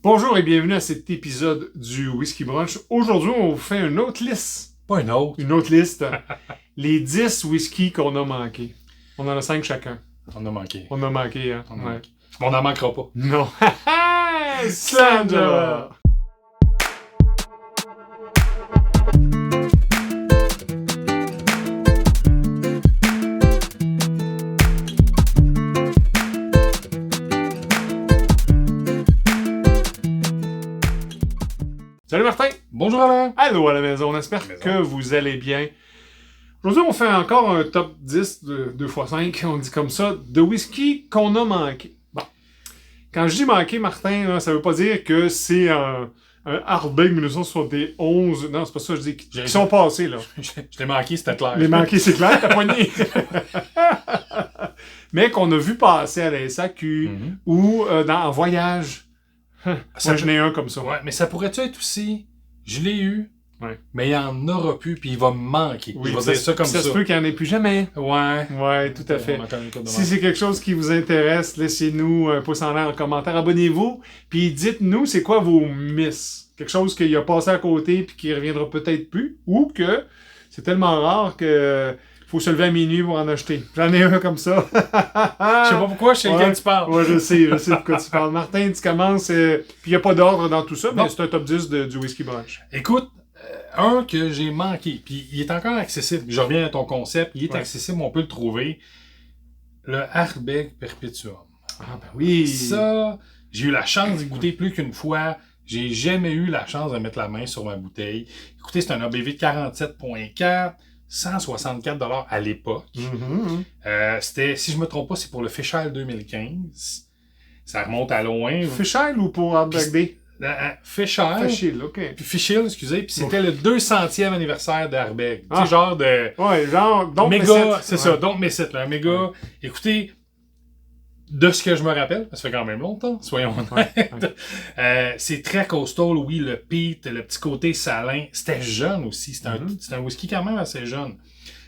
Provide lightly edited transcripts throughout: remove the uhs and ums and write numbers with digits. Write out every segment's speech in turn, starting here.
Bonjour et bienvenue à cet épisode du Whisky Brunch. Aujourd'hui, on vous fait une autre liste. Pas une autre. Une autre liste. Les 10 whiskies qu'on a manqués. On en a 5 chacun. On a manqué. On a manqué, hein? On n'en manquera pas. Non. Sandra! Salut Martin! Bonjour Alain! Allô à la maison, on espère que vous allez bien. Aujourd'hui, on fait encore un top 10 de 2x5, on dit comme ça, de whisky qu'on a manqué. Bon. Quand je dis manqué, Martin, là, ça veut pas dire que c'est un Ardbeg 1971. Non, c'est pas ça, je dis qu'ils sont passés, là. Je l'ai manqué, c'était clair. Les manqués, c'est clair, t'as poigné. Mais qu'on a vu passer à la SAQ ou en voyage. Moi, j'en ai un comme ça. Ouais, mais ça pourrait-tu être aussi, je l'ai eu, mais il n'y en aura plus, puis il va me manquer. Oui, je vais dire ça comme ça. Ça se peut qu'il n'y en ait plus jamais. Ouais. Ouais, tout à fait. Si c'est quelque chose qui vous intéresse, laissez-nous un pouce en l'air en commentaire. Abonnez-vous, puis dites-nous c'est quoi vos miss. Quelque chose qui a passé à côté puis qui reviendra peut-être plus, ou que c'est tellement rare que faut se lever à minuit pour en acheter. J'en ai un comme ça. Je sais pas pourquoi, je sais lequel tu parles. Ouais, je sais de quoi tu parles. Martin, tu commences, puis il n'y a pas d'ordre dans tout ça, mais c'est un top 10 du Whisky Brunch. Écoute, un que j'ai manqué, puis il est encore accessible. Je reviens à ton concept, il est accessible, on peut le trouver. Le Ardbeg Perpetuum. Ah ben oui! Ça, j'ai eu la chance d'y goûter plus qu'une fois. J'ai jamais eu la chance de mettre la main sur ma bouteille. Écoutez, c'est un ABV de 47.4. 164$ à l'époque. C'était, si je me trompe pas, c'est pour le Fish Ale 2015. Ça remonte à loin. Fish Ale ou pour Ardbeg Day? Fish Ale. Fish Ale, ok. Puis Fish Ale, excusez. Puis c'était le 200e anniversaire d'Ardbeg. Tu sais, genre de... Ouais, genre... Don't méga, c'est ça, Don't Miss It, là. Un méga... Écoutez, de ce que je me rappelle, ça fait quand même longtemps, soyons honnêtes. C'est très costaud, oui, le peat, le petit côté salin. C'était jeune aussi. C'était un whisky quand même assez jeune.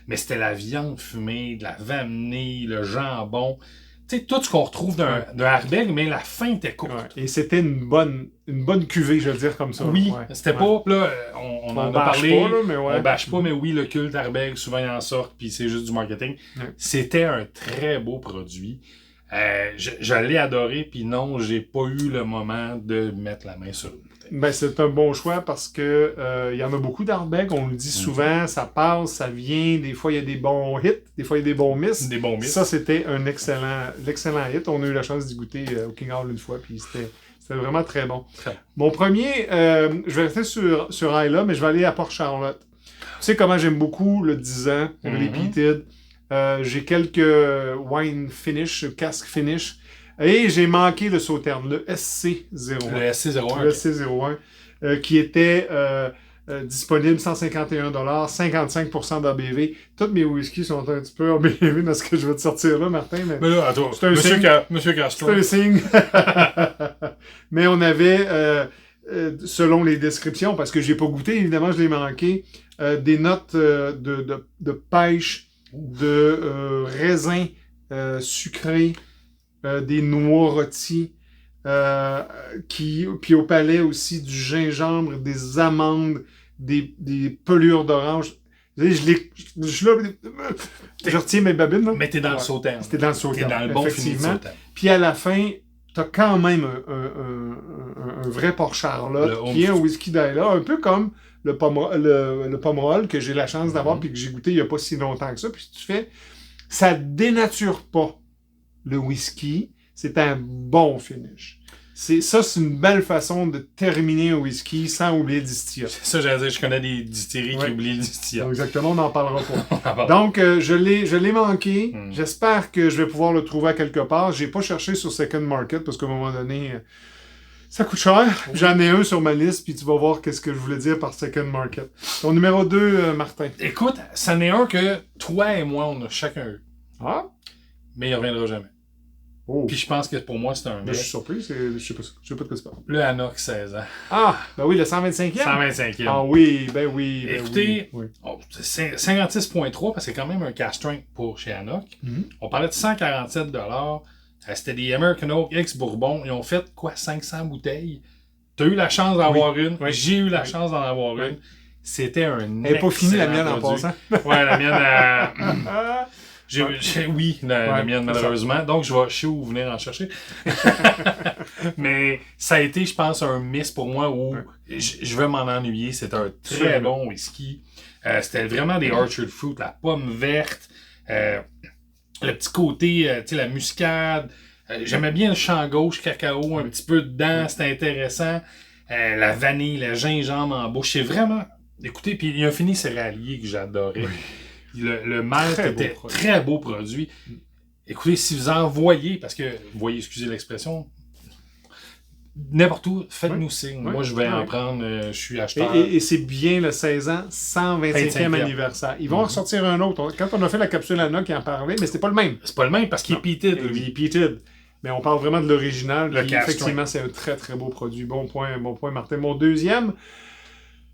Mais c'était la viande fumée, de la vanille, le jambon. Tu sais, tout ce qu'on retrouve d'un Ardbeg, mais la fin était courte. Ouais. Et c'était une bonne cuvée, je veux dire, comme ça. Oui, c'était pas... Là, on en a parlé. Pas, là, mais on bâche pas, mais oui, le culte Ardbeg, souvent il en sort, puis c'est juste du marketing. C'était un très beau produit. Je l'ai adoré, puis non, j'ai pas eu le moment de mettre la main sur une bouteille. Ben, c'est un bon choix parce que y en a beaucoup d'Ardbeg, on le dit souvent, ça passe, ça vient, des fois il y a des bons hits, des fois il y a des bons miss. Des bons miss. Ça, c'était un excellent hit. On a eu la chance d'y goûter au King Hall une fois, puis c'était vraiment très bon. Mon premier, je vais rester sur Islay, mais je vais aller à Port-Charlotte. Tu sais comment j'aime beaucoup le 10 ans, Repeated. J'ai quelques wine finish, casque finish. Et j'ai manqué le Sauternes, le SC01. Le SC01. Le SC01, qui était disponible, $151, 55% d'ABV. Tous mes whiskies sont un petit peu ABV dans ce que je vais te sortir là, Martin. Mais là, attends, c'est un signe. Monsieur Castro. C'est un signe. Mais on avait, selon les descriptions, parce que j'ai pas goûté, évidemment, je l'ai manqué, des notes de pêche, de raisin sucré, des noix rôties, puis au palais aussi du gingembre, des amandes, des pelures d'orange. Je retiens mes babines. Là. Mais t'es dans le Sauternes. C'était dans le Sauternes. T'es dans le bon fini de Sauternes. Puis à la fin, t'as quand même un vrai Port-Charlotte, qui est un whisky d'Islay, un peu comme le Pomerol que j'ai la chance d'avoir puis que j'ai goûté il n'y a pas si longtemps que ça. Puis tu fais, ça dénature pas le whisky, c'est un bon finish. C'est une belle façon de terminer un whisky sans oublier le distillat. C'est ça, j'allais dire, je connais des distilleries qui oublient le distillat. Exactement, on n'en parlera pas. Donc, je l'ai manqué. J'espère que je vais pouvoir le trouver à quelque part. J'ai pas cherché sur Second Market parce qu'à un moment donné, ça coûte cher. J'en ai un sur ma liste, puis tu vas voir qu'est-ce que je voulais dire par Second Market. Ton numéro 2, Martin. Écoute, ça n'est un que toi et moi, on a chacun eu. Ah? Mais il reviendra jamais. Oh. Puis je pense que pour moi, c'est un... Mais je suis surpris, je sais pas de quoi tu parles. Le Hannock 16 ans. Ah, ben oui, le 125e. 125e. Ah oui, ben oui. Écoutez, oui. C'est 56.3 parce que c'est quand même un cash strength pour chez Hannock. On parlait de 147$. C'était des American Oak ex-Bourbon. Ils ont fait, 500 bouteilles. Tu as eu la chance d'en avoir une. Oui. J'ai eu la chance d'en avoir une. C'était un Elle n'est pas finie, la mienne, en passant. Ouais, la mienne... oui, la mienne, malheureusement. Donc, je sais où venir en chercher. Mais ça a été, je pense, un miss pour moi où je vais m'en ennuyer. C'est un très bon whisky. C'était vraiment des orchard fruit, la pomme verte, le petit côté, tu sais, la muscade. J'aimais bien le champ gauche, cacao, un petit peu dedans, c'était intéressant. La vanille, le gingembre en bouche, c'est vraiment... Écoutez, puis il y a un fini céréalier que j'adorais. Oui. Le malt était très beau produit. Écoutez, si vous en voyez, parce que, vous voyez, excusez l'expression, n'importe où, faites-nous signe. Moi, je vais en prendre, je suis acheteur. Et c'est bien le 16 ans, 125e anniversaire. Ils vont en ressortir un autre. Quand on a fait la capsule Anna qui en parlait, mais c'était pas le même. C'est pas le même parce qu'il est peated. Il est peated. Mais on parle vraiment de l'original. Effectivement, c'est un très très beau produit. Bon point, Martin. Mon deuxième,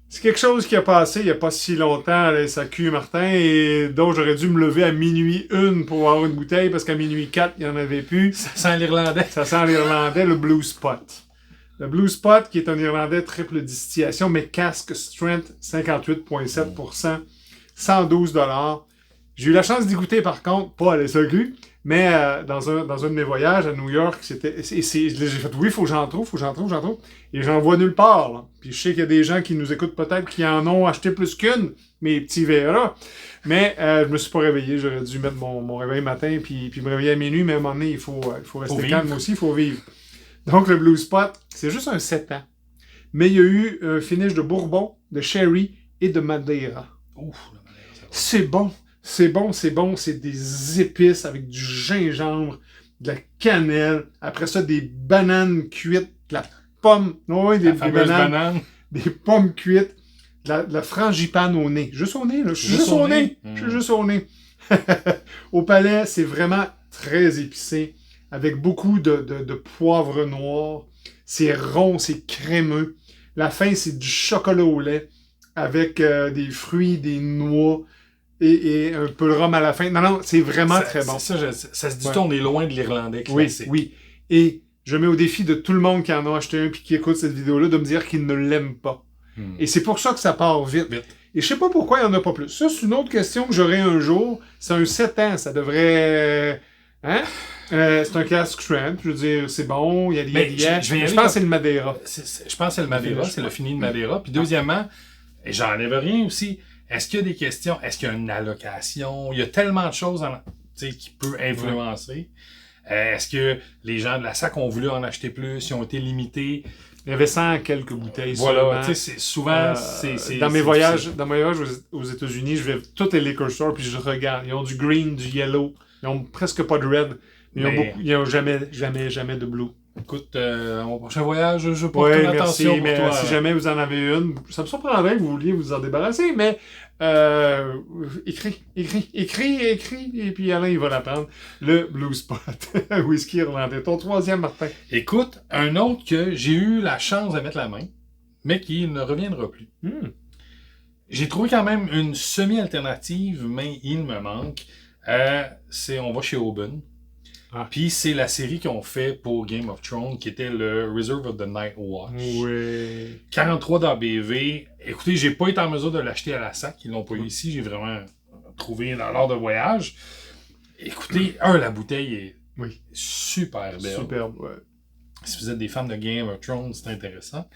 c'est quelque chose qui a passé il n'y a pas si longtemps à la SAQ, Martin, et dont j'aurais dû me lever à minuit 1 pour avoir une bouteille, parce qu'à minuit 4, il n'y en avait plus. Ça sent l'Irlandais. Ça sent l'Irlandais, le Blue Spot. Le Blue Spot, qui est un Irlandais triple distillation, mais casque strength 58,7%, 112 $. J'ai eu la chance d'y goûter, par contre, pas à la SAQ, mais dans un de mes voyages à New York, j'ai fait oui, faut que j'en trouve. Et j'en vois nulle part. Là. Puis je sais qu'il y a des gens qui nous écoutent peut-être qui en ont acheté plus qu'une, mes petits verras. Mais je me suis pas réveillé. J'aurais dû mettre mon réveil matin puis me réveiller à minuit, mais à un moment donné, il faut rester calme aussi, il faut vivre. Donc le Blue Spot, c'est juste un 7 ans. Mais il y a eu un finish de bourbon, de sherry et de Madeira. Ouf, la Madeira, c'est bon. C'est des épices avec du gingembre, de la cannelle, après ça, des bananes cuites, de la pomme, des bananes, des pommes cuites, de la frangipane au nez. Juste au nez, là. Je suis juste au nez. Au palais, c'est vraiment très épicé, avec beaucoup de poivre noir. C'est rond, c'est crémeux. La fin, c'est du chocolat au lait, avec des fruits, des noix, et un peu le rhum à la fin. Non, c'est vraiment très bon. Ça se dit on est loin de l'Irlandais classique. Oui. Et je mets au défi de tout le monde qui en a acheté un et qui écoute cette vidéo-là de me dire qu'il ne l'aime pas. Et c'est pour ça que ça part vite. Et je sais pas pourquoi il n'y en a pas plus. Ça, c'est une autre question que j'aurai un jour. C'est un 7 ans. Ça devrait... c'est un casque strength. Je veux dire, c'est bon. Il y a des je pense que c'est le Madeira. Je pense que c'est le Madeira. C'est le fini de Madeira. Puis deuxièmement, et j'enlève rien aussi... Est-ce qu'il y a des questions? Est-ce qu'il y a une allocation? Il y a tellement de choses qui peuvent influencer. Est-ce que les gens de la SAC ont voulu en acheter plus? Ils ont été limités? Il y avait 100 quelques bouteilles. Voilà, tu sais, souvent, dans mes voyages aux États-Unis, je vais toutes les liquor stores puis je regarde. Ils ont du green, du yellow. Ils ont presque pas de red. Ils n'ont jamais de blue. Écoute, mon prochain voyage, je porte attention pour toi. Si jamais vous en avez une, ça me surprendrait que vous vouliez vous en débarrasser, mais écris, et puis Alain, il va la prendre. Le Blue Spot, whisky irlandais. Ton troisième, Martin. Écoute, un autre que j'ai eu la chance de mettre la main, mais qui ne reviendra plus. J'ai trouvé quand même une semi-alternative, mais il me manque. On va chez Aubin. Puis c'est la série qu'ils ont fait pour Game of Thrones, qui était le Reserve of the Night Watch. Oui. 43 d'ABV. Écoutez, j'ai pas été en mesure de l'acheter à la SAC. Ils l'ont pas eu ici. J'ai vraiment trouvé dans l'ordre de voyage. Écoutez, la bouteille est super belle. Superbe, ouais. Si vous êtes des fans de Game of Thrones, c'est intéressant.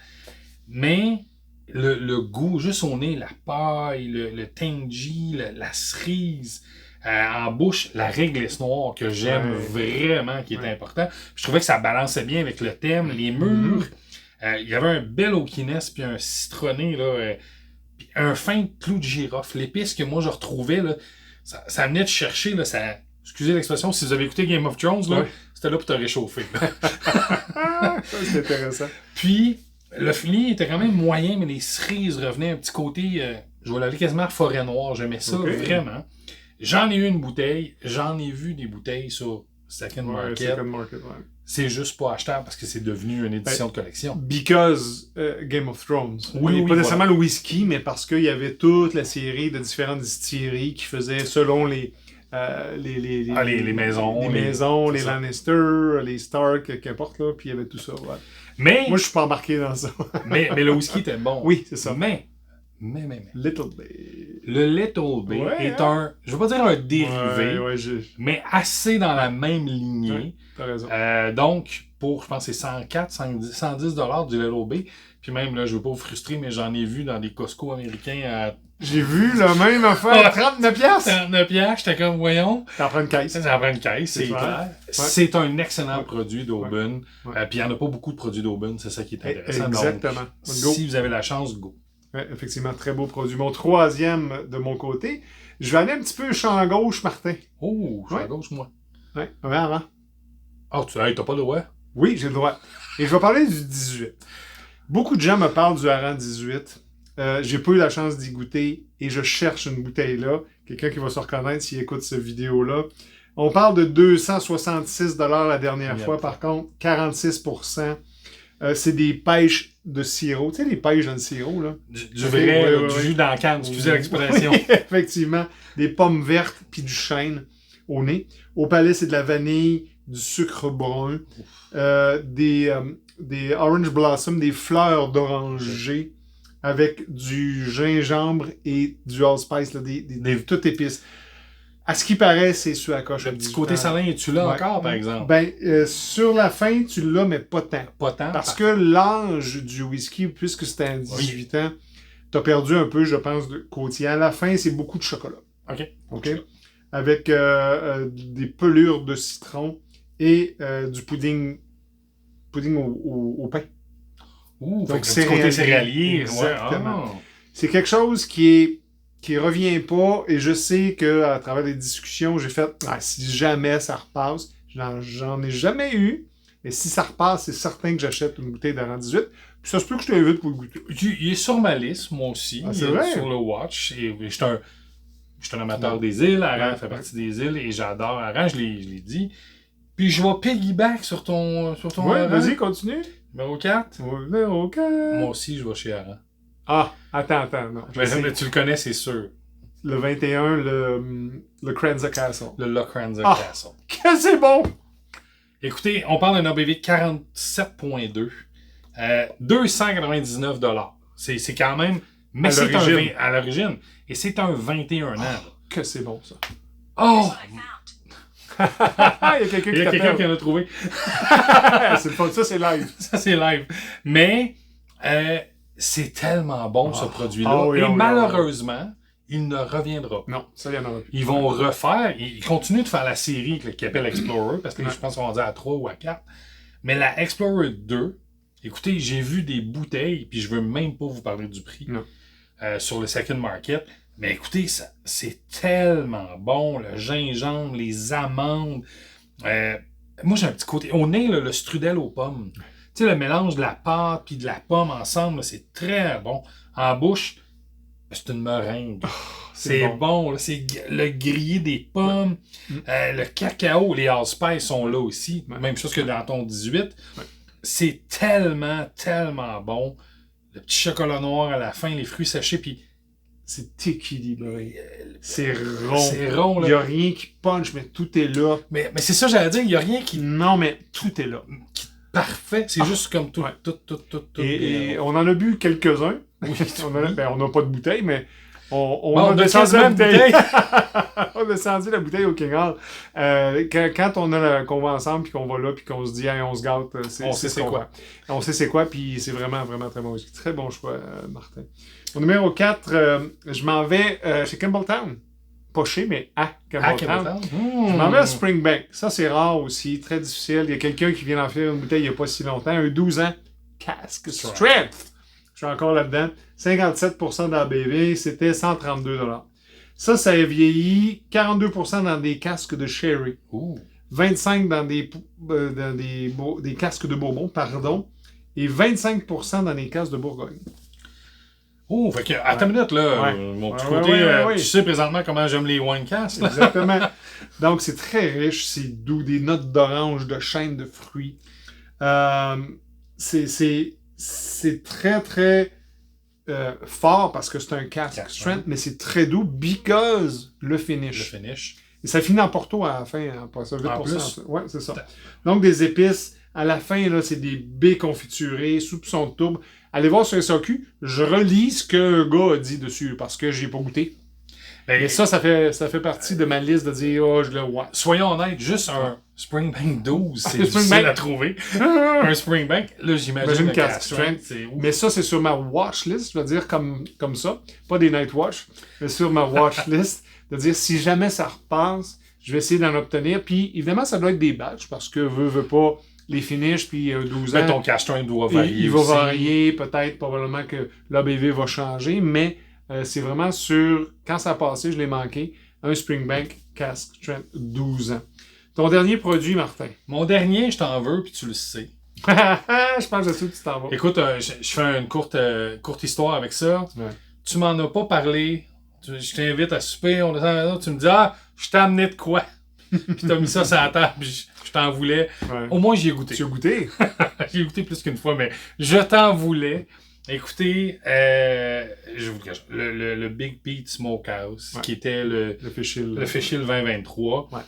Mais le goût, juste au nez, la paille, le tangy, la cerise... en bouche, la réglisse noire que j'aime vraiment, qui est important. Je trouvais que ça balançait bien avec le thème, les murs. Il y avait un bel oakiness puis un citronné, là, puis un fin clou de girofle. L'épice que moi je retrouvais, là, ça venait de chercher, là, excusez l'expression, si vous avez écouté Game of Thrones, là, c'était là pour te réchauffer. Ça, c'est intéressant. Puis, le fini était quand même moyen, mais les cerises revenaient un petit côté, je vais l'appeler quasiment forêt noire, j'aimais ça vraiment. J'en ai eu une bouteille, j'en ai vu des bouteilles sur Second Market. C'est juste pas achetable parce que c'est devenu une édition de collection. Because Game of Thrones. Oui, pas nécessairement le whisky, mais parce qu'il y avait toute la série de différentes distilleries qui faisaient selon les maisons. Les maisons, les Lannister, les Stark, qu'importe, là, puis il y avait tout ça. Mais... Moi, je suis pas embarqué dans ça. mais le whisky était bon. Oui, c'est ça. Mais. Little Bay. Le Little Bay est un... Je veux pas dire un dérivé, mais assez dans la même lignée. Ouais, t'as raison. Donc, pour, je pense que c'est 104, 110 $ du Little Bay. Puis même, là, je veux pas vous frustrer, mais j'en ai vu dans des Costco américains à... J'ai vu le même affaire, 39 piastres. 39 piastres, j'étais comme, voyons. T'en prends une caisse. Ça en prend une caisse, c'est clair. Ouais. C'est un excellent produit d'Auburn. Ouais. Puis il n'y en a pas beaucoup de produits d'Auburn, c'est ça qui est intéressant. Exactement. Donc, si vous avez la chance, go. Ouais, effectivement, très beau produit. Mon troisième de mon côté, je vais aller un petit peu champ gauche, Martin. Oh, champ gauche, moi. Oui, avant. Oh, t'as pas le droit? Oui, j'ai le droit. Et je vais parler du 18. Beaucoup de gens me parlent du Hareng 18. J'ai pas eu la chance d'y goûter et je cherche une bouteille là. Quelqu'un qui va se reconnaître s'il écoute cette vidéo-là. On parle de 266 $ la dernière fois. Par contre, 46%. C'est des pêches de sirop. Tu sais, les pêches dans le sirop, là. Du vrai, du jus dans la canne, excusez l'expression. Oui, effectivement. Des pommes vertes puis du chêne au nez. Au palais, c'est de la vanille, du sucre brun, des orange blossom, des fleurs d'oranger avec du gingembre et du allspice, là, des toutes épices. À ce qui paraît, c'est sur la coche. Le petit côté salin, es-tu là encore, par exemple? Ben, sur la fin, tu l'as, mais pas tant. Pas tant? Parce que l'âge du whisky, puisque c'était à 18 ans, t'as perdu un peu, je pense, de côtier. À la fin, c'est beaucoup de chocolat. OK? Avec des pelures de citron et du pudding au pain. Ouh, donc c'est côté céréalier. Exactement. Ouais. C'est quelque chose qui revient pas, et je sais qu'à travers les discussions, j'ai fait si jamais ça repasse, j'en ai jamais eu, mais si ça repasse, c'est certain que j'achète une bouteille d'Hareng 18. Puis ça se peut que je t'invite pour le goûter. Il est sur ma liste, moi aussi. C'est vrai? Sur le Watch. Et je suis un amateur des îles. Hareng fait partie des îles et j'adore Hareng, je l'ai dit. Puis je vais piggyback sur ton ouais, vas-y, continue. Numéro 4? Numéro 4. Moi aussi, je vais chez Hareng. Ah, attends, non. Mais tu le connais, c'est sûr. Le 21, le Cranza Castle. Le Cranza Castle. Que c'est bon! Écoutez, on parle d'un ABV de 47,2. 299 $. C'est quand même... Mais c'est à l'origine. Et c'est un 21 ans. Que c'est bon, ça. Oh! Il y a quelqu'un qui en a trouvé. C'est le fun, ça c'est live. Ça c'est live. Mais c'est tellement bon ce produit-là. Et malheureusement, il ne reviendra pas. Non, ça y en aura plus. Ils vont refaire, ils continuent de faire la série qui s'appelle Explorer, parce que je pense qu'on va dire à 3 ou à 4. Mais la Explorer 2, écoutez, j'ai vu des bouteilles, puis je veux même pas vous parler du prix, sur le second market. Mais écoutez, c'est tellement bon, le gingembre, les amandes. Moi, j'ai un petit côté... Au nez, le strudel aux pommes. Tu sais, le mélange de la pâte puis de la pomme ensemble, là, c'est très bon. En bouche, c'est une meringue. C'est bon. Là, c'est le grillé des pommes. Le cacao, les allspice sont là aussi. Même chose que dans ton 18. C'est tellement, tellement bon. Le petit chocolat noir à la fin, les fruits séchés, puis... C'est équilibré. C'est rond. C'est rond, là. Il n'y a rien qui punch, mais tout est là. Mais c'est ça, j'allais dire, il n'y a rien qui... Non, mais tout est là. Parfait. C'est juste comme tout. Et on en a bu quelques-uns. Oui, on n'a pas de bouteille, mais on a descendu la bouteille. On a descendu la bouteille au King Hall. Quand qu'on va ensemble, puis qu'on va là, puis qu'on se dit, hey, on se gâte, on sait c'est quoi. On sait c'est quoi, puis c'est vraiment, vraiment très bon. Très bon choix, Martin. Au numéro 4, je m'en vais chez Campbelltown. Pas chez, mais à Campbelltown. Je m'en vais à Springbank. Ça, c'est rare aussi, très difficile. Il y a quelqu'un qui vient d'en faire une bouteille il n'y a pas si longtemps, un 12 ans. Cask Strength. Je suis encore là-dedans. 57% d'ABV, c'était 132 $. Ça a vieilli 42% dans des casques de sherry. 25% dans des casques de Bourbon, et 25% dans des casques de Bourgogne. Oh, fait que, attends une minute, là, mon petit côté, tu sais présentement comment j'aime les wine casks. Exactement. Donc, c'est très riche, c'est doux, des notes d'orange, de chêne, de fruits. C'est très, très fort parce que c'est un cask strength, mais c'est très doux because le finish. Et ça finit en Porto à la fin, pas ça, 8%. Ouais, c'est ça. Donc, des épices À la fin, là, c'est des baies confiturées, soupçons de tourbe. Allez voir sur SAQ, je relis ce qu'un gars a dit dessus, parce que j'ai pas goûté. Mais ça fait partie de ma liste de dire, oh, je le vois. Soyons honnêtes, juste un Springbank 12, c'est difficile à trouver. Un Springbank, là, j'imagine le Cask Strength. Mais ça, c'est sur ma watch list, je veux dire comme ça. Pas des night watch, mais sur ma watch list. De dire, si jamais ça repasse, je vais essayer d'en obtenir. Puis, évidemment, ça doit être des batchs, parce que veut pas les finishes, puis 12 ans. Mais ton Cask Strength doit varier. Il va varier, peut-être, probablement que l'ABV va changer, mais c'est vraiment sur, quand ça a passé, je l'ai manqué, un Springbank Cask Strength 12 ans. Ton dernier produit, Martin? Mon dernier, je t'en veux, puis tu le sais. Je pense que c'est ça que tu t'en vas. Écoute, je fais une courte histoire avec ça. Ouais. Tu m'en as pas parlé. Je t'invite à souper, on descend, tu me dis, je t'ai amené de quoi? Puis t'as mis ça sur la table, je t'en voulais. Ouais. Au moins, j'y ai goûté. Tu as goûté? J'ai goûté plus qu'une fois, mais je t'en voulais. Écoutez, je vous le cache, le Big Pete Smokehouse, qui était le Fish-Hill 2023. Ouais.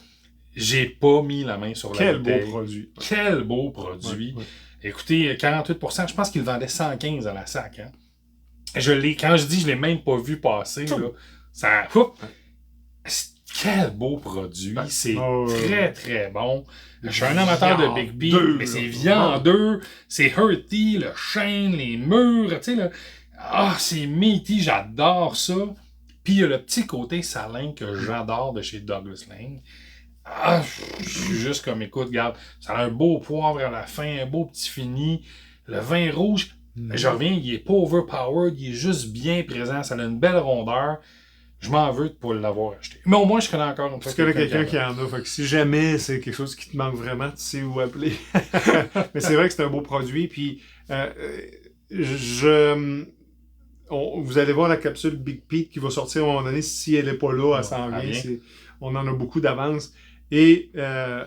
J'ai pas mis la main sur la bouteille. Quel beau produit. Ouais. Écoutez, 48%, je pense qu'il vendait 115 à la sac. Hein. Quand je dis je l'ai même pas vu passer, là, ça. Quel beau produit. C'est très très bon. Je suis un amateur de Big Pete, mais c'est viandeux, c'est hearty, le chêne, les murs, tu sais, là. C'est meaty, j'adore ça. Puis il y a le petit côté salin que j'adore de chez Douglas Lane. Je suis juste comme, écoute, regarde, ça a un beau poivre à la fin, un beau petit fini. Le vin rouge, je reviens, il est pas overpowered, il est juste bien présent, ça a une belle rondeur. Je m'en veux pour l'avoir acheté. Mais au moins, je connais encore un peu. Parce que là, quelqu'un qui en a. Fait que si jamais c'est quelque chose qui te manque vraiment, tu sais où appeler. Mais c'est vrai que c'est un beau produit. Puis, vous allez voir la capsule Big Pete qui va sortir à un moment donné. Si elle n'est pas là, elle s'en vient. On en a beaucoup d'avance. Et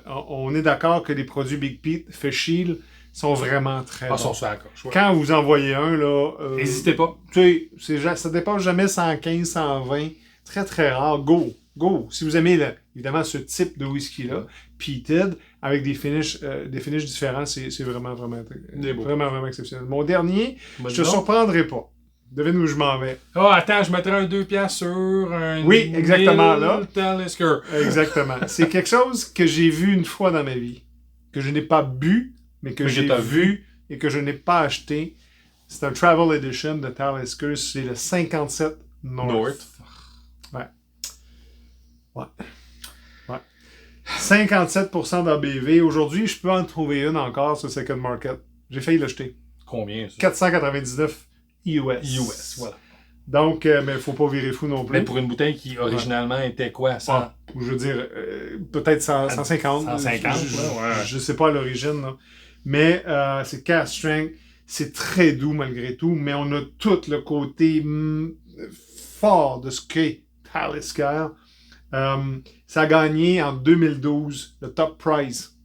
on est d'accord que les produits Big Pete, Fish-Hill, sont vraiment très bons. Sont sur la coche, ouais. Quand vous envoyez un, là... n'hésitez pas. Tu sais, ça dépasse jamais 115, 120. Très, très rare. Go! Si vous aimez, évidemment, ce type de whisky-là, peated, avec des finishes différents, c'est vraiment, vraiment exceptionnel. Mon dernier, je te surprendrai pas. Devine où je m'en vais. Attends, je mettrais un 2 piastres sur un... Oui, exactement, là. Talisker. Exactement. C'est quelque chose que j'ai vu une fois dans ma vie, que je n'ai pas bu, mais que j'ai vu et que je n'ai pas acheté. C'est un Travel Edition de Talisker. C'est le 57 North. Ouais. 57% d'ABV. Aujourd'hui, je peux en trouver une encore sur Second Market. J'ai failli l'acheter. Combien, ça? 499 US. Voilà. Donc, mais il ne faut pas virer fou non plus. Mais pour une bouteille qui, originalement, était quoi? 100? Je veux dire, peut-être 150. 150, je ne sais pas à l'origine, là. Mais c'est Cask Strength. C'est très doux malgré tout, mais on a tout le côté fort de ce qu'est Talisker. Ça a gagné en 2012 le Top Prize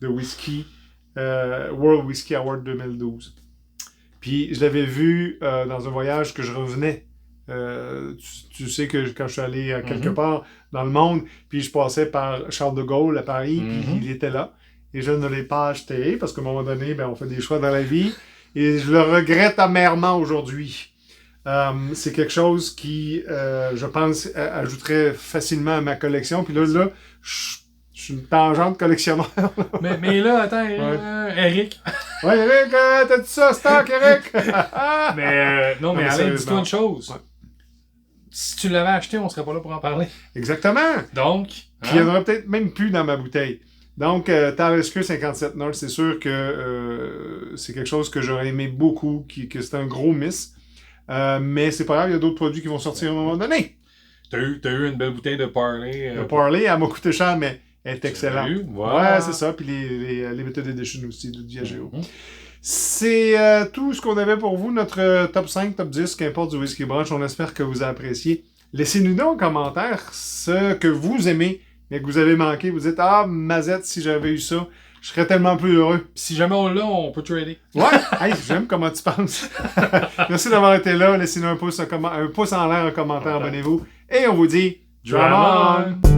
de whisky, World Whisky Award 2012. Puis je l'avais vu dans un voyage que je revenais. Tu sais que quand je suis allé quelque part dans le monde, puis je passais par Charles de Gaulle à Paris, puis il était là. Et je ne l'ai pas acheté parce qu'à un moment donné, on fait des choix dans la vie. Et je le regrette amèrement aujourd'hui. C'est quelque chose qui, je pense, ajouterait facilement à ma collection. Puis là, je suis une tangente collectionneur. mais là, attends, Eric. Ouais, Eric, t'as dit ça, stock, Eric? Non, mais Alain, dis-toi une chose. Ouais. Si tu l'avais acheté, on serait pas là pour en parler. Exactement. Donc. Puis il n'y en aurait peut-être même plus dans ma bouteille. Donc, Talisker 57 North, c'est sûr que c'est quelque chose que j'aurais aimé beaucoup, que c'est un gros miss. Mais c'est pas grave, il y a d'autres produits qui vont sortir à un moment donné. T'as eu une belle bouteille de Parley. Le Parley, elle m'a coûté cher, mais elle est excellente. Voilà. Ouais, c'est ça. Puis les Limited Edition aussi de Diageo. C'est tout ce qu'on avait pour vous, notre top 5, top 10, qu'importe du Whisky Brunch. On espère que vous avez apprécié. Laissez-nous donc en commentaire ce que vous aimez, mais que vous avez manqué. Vous dites, Mazette, si j'avais eu ça, je serais tellement plus heureux. Si jamais on l'a, on peut trader. Ouais, hey, j'aime comment tu penses. Merci d'avoir été là. Laissez-nous un pouce en l'air, un commentaire, abonnez-vous. Et on vous dit, Drum on!